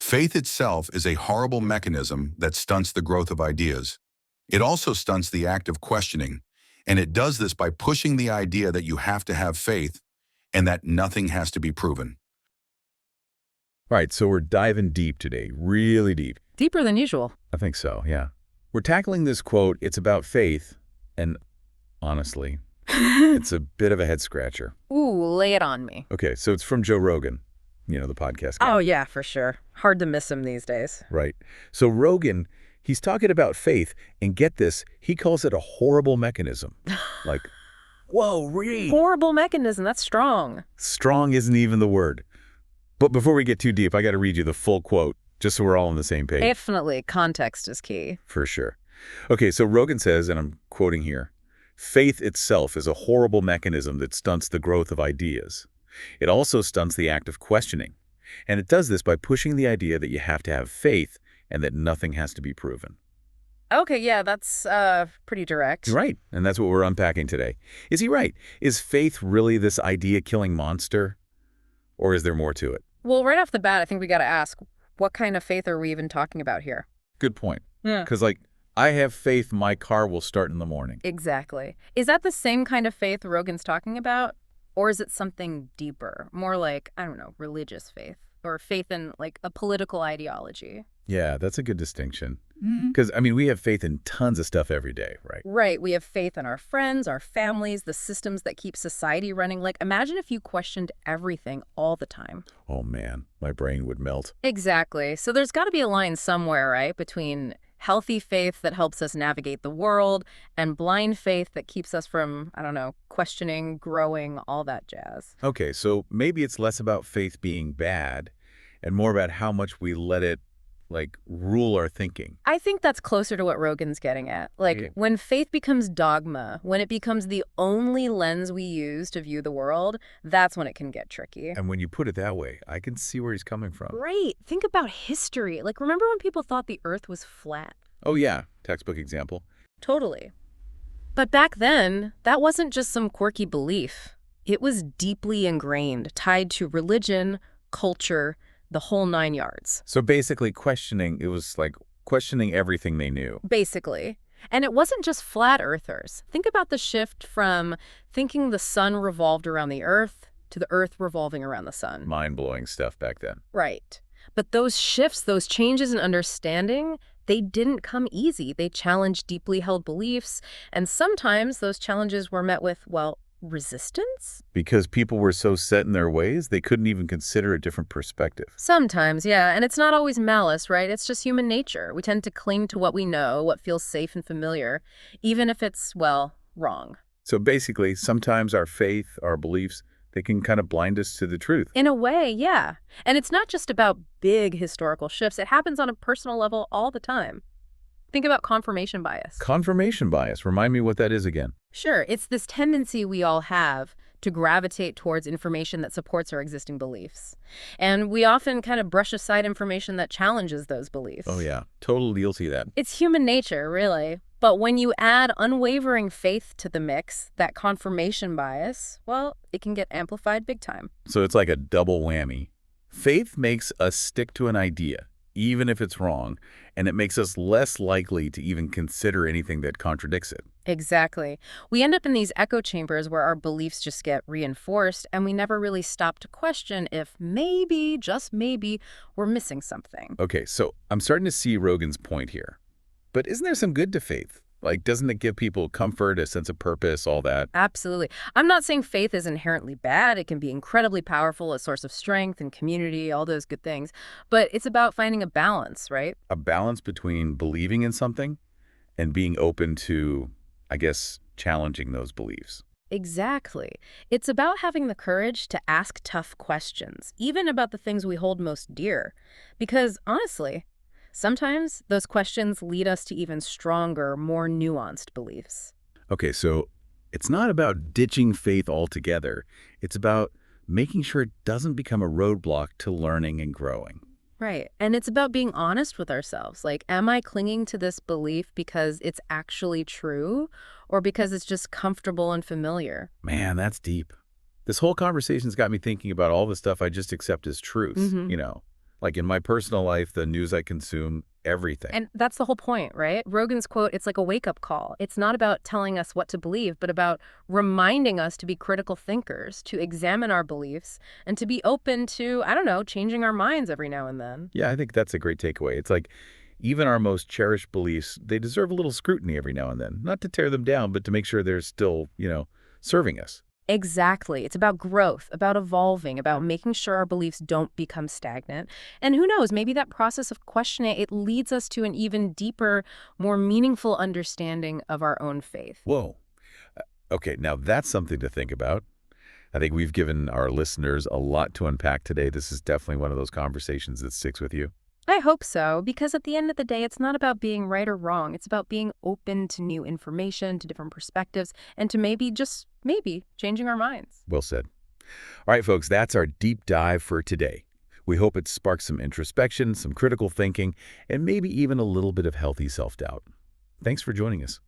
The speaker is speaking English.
Faith itself is a horrible mechanism that stunts the growth of ideas. It also stunts the act of questioning, and it does this by pushing the idea that you have to have faith and that nothing has to be proven. All right, so we're diving deep today, really deep. Deeper than usual. I think so, yeah. We're tackling this quote, it's about faith, and honestly, it's a bit of a head-scratcher. Ooh, lay it on me. Okay, so it's from Joe Rogan, the podcast guy. Oh, yeah, for sure. Hard to miss him these days. Right. So Rogan, he's talking about faith, and get this, he calls it a horrible mechanism. Like, whoa, really? Horrible mechanism, that's strong. Strong isn't even the word. But before we get too deep, I got to read you the full quote, just so we're all on the same page. Definitely, context is key. For sure. Okay, so Rogan says, and I'm quoting here, faith itself is a horrible mechanism that stunts the growth of ideas. It also stunts the act of questioning. And it does this by pushing the idea that you have to have faith and that nothing has to be proven. Okay, yeah, that's pretty direct. Right, and that's what we're unpacking today. Is he right? Is faith really this idea-killing monster? Or is there more to it? Well, right off the bat, I think we got to ask, what kind of faith are we even talking about here? Good point. Yeah. Because, I have faith my car will start in the morning. Exactly. Is that the same kind of faith Rogan's talking about? Or is it something deeper? More like, I don't know, religious faith? Or faith in, a political ideology? Yeah, that's a good distinction. Because, we have faith in tons of stuff every day, right? Right. We have faith in our friends, our families, the systems that keep society running. Imagine if you questioned everything all the time. Oh, man, my brain would melt. Exactly. So there's got to be a line somewhere, right, between healthy faith that helps us navigate the world and blind faith that keeps us from, I don't know, questioning, growing, all that jazz. Okay, so maybe it's less about faith being bad and more about how much we let it rule our thinking. I think that's closer to what Rogan's getting at. When faith becomes dogma, when it becomes the only lens we use to view the world, that's when it can get tricky. And when you put it that way, I can see where he's coming from. Right. Think about history. Remember when people thought the earth was flat? Oh, yeah. Textbook example. Totally. But back then, that wasn't just some quirky belief. It was deeply ingrained, tied to religion, culture, the whole 9 yards. So basically it was questioning everything they knew. Basically. And it wasn't just flat earthers. Think about the shift from thinking the sun revolved around the earth to the earth revolving around the sun. Mind-blowing stuff back then. Right. But those shifts, those changes in understanding, they didn't come easy. They challenged deeply held beliefs. And sometimes those challenges were met with, resistance? Because people were so set in their ways, they couldn't even consider a different perspective. Sometimes, yeah. And it's not always malice, right? It's just human nature. We tend to cling to what we know, what feels safe and familiar, even if it's, wrong. So basically, sometimes our faith, our beliefs, they can kind of blind us to the truth. In a way, yeah. And it's not just about big historical shifts. It happens on a personal level all the time. Think about confirmation bias. Confirmation bias. Remind me what that is again. Sure. It's this tendency we all have to gravitate towards information that supports our existing beliefs. And we often kind of brush aside information that challenges those beliefs. Oh, yeah. Total guilty of that. It's human nature, really. But when you add unwavering faith to the mix, that confirmation bias, it can get amplified big time. So it's like a double whammy. Faith makes us stick to an idea, even if it's wrong, and it makes us less likely to even consider anything that contradicts it. Exactly. We end up in these echo chambers where our beliefs just get reinforced, and we never really stop to question if maybe, just maybe, we're missing something. Okay, so I'm starting to see Rogan's point here. But isn't there some good to faith? Doesn't it give people comfort, a sense of purpose, all that? Absolutely. I'm not saying faith is inherently bad. It can be incredibly powerful, a source of strength and community, all those good things. But it's about finding a balance, right? A balance between believing in something and being open to, challenging those beliefs. Exactly. It's about having the courage to ask tough questions, even about the things we hold most dear. Because honestly, sometimes those questions lead us to even stronger, more nuanced beliefs. Okay, so it's not about ditching faith altogether. It's about making sure it doesn't become a roadblock to learning and growing. Right. And it's about being honest with ourselves. Am I clinging to this belief because it's actually true or because it's just comfortable and familiar? Man, that's deep. This whole conversation's got me thinking about all the stuff I just accept as truth, Like in my personal life, the news I consume, everything. And that's the whole point, right? Rogan's quote, it's like a wake-up call. It's not about telling us what to believe, but about reminding us to be critical thinkers, to examine our beliefs, and to be open to, I don't know, changing our minds every now and then. Yeah, I think that's a great takeaway. It's like even our most cherished beliefs, they deserve a little scrutiny every now and then. Not to tear them down, but to make sure they're still, serving us. Exactly. It's about growth, about evolving, about making sure our beliefs don't become stagnant. And who knows, maybe that process of questioning, it leads us to an even deeper, more meaningful understanding of our own faith. Whoa. Okay, now that's something to think about. I think we've given our listeners a lot to unpack today. This is definitely one of those conversations that sticks with you. I hope so, because at the end of the day, it's not about being right or wrong. It's about being open to new information, to different perspectives, and to maybe, just maybe, changing our minds. Well said. All right, folks, that's our deep dive for today. We hope it sparks some introspection, some critical thinking, and maybe even a little bit of healthy self-doubt. Thanks for joining us.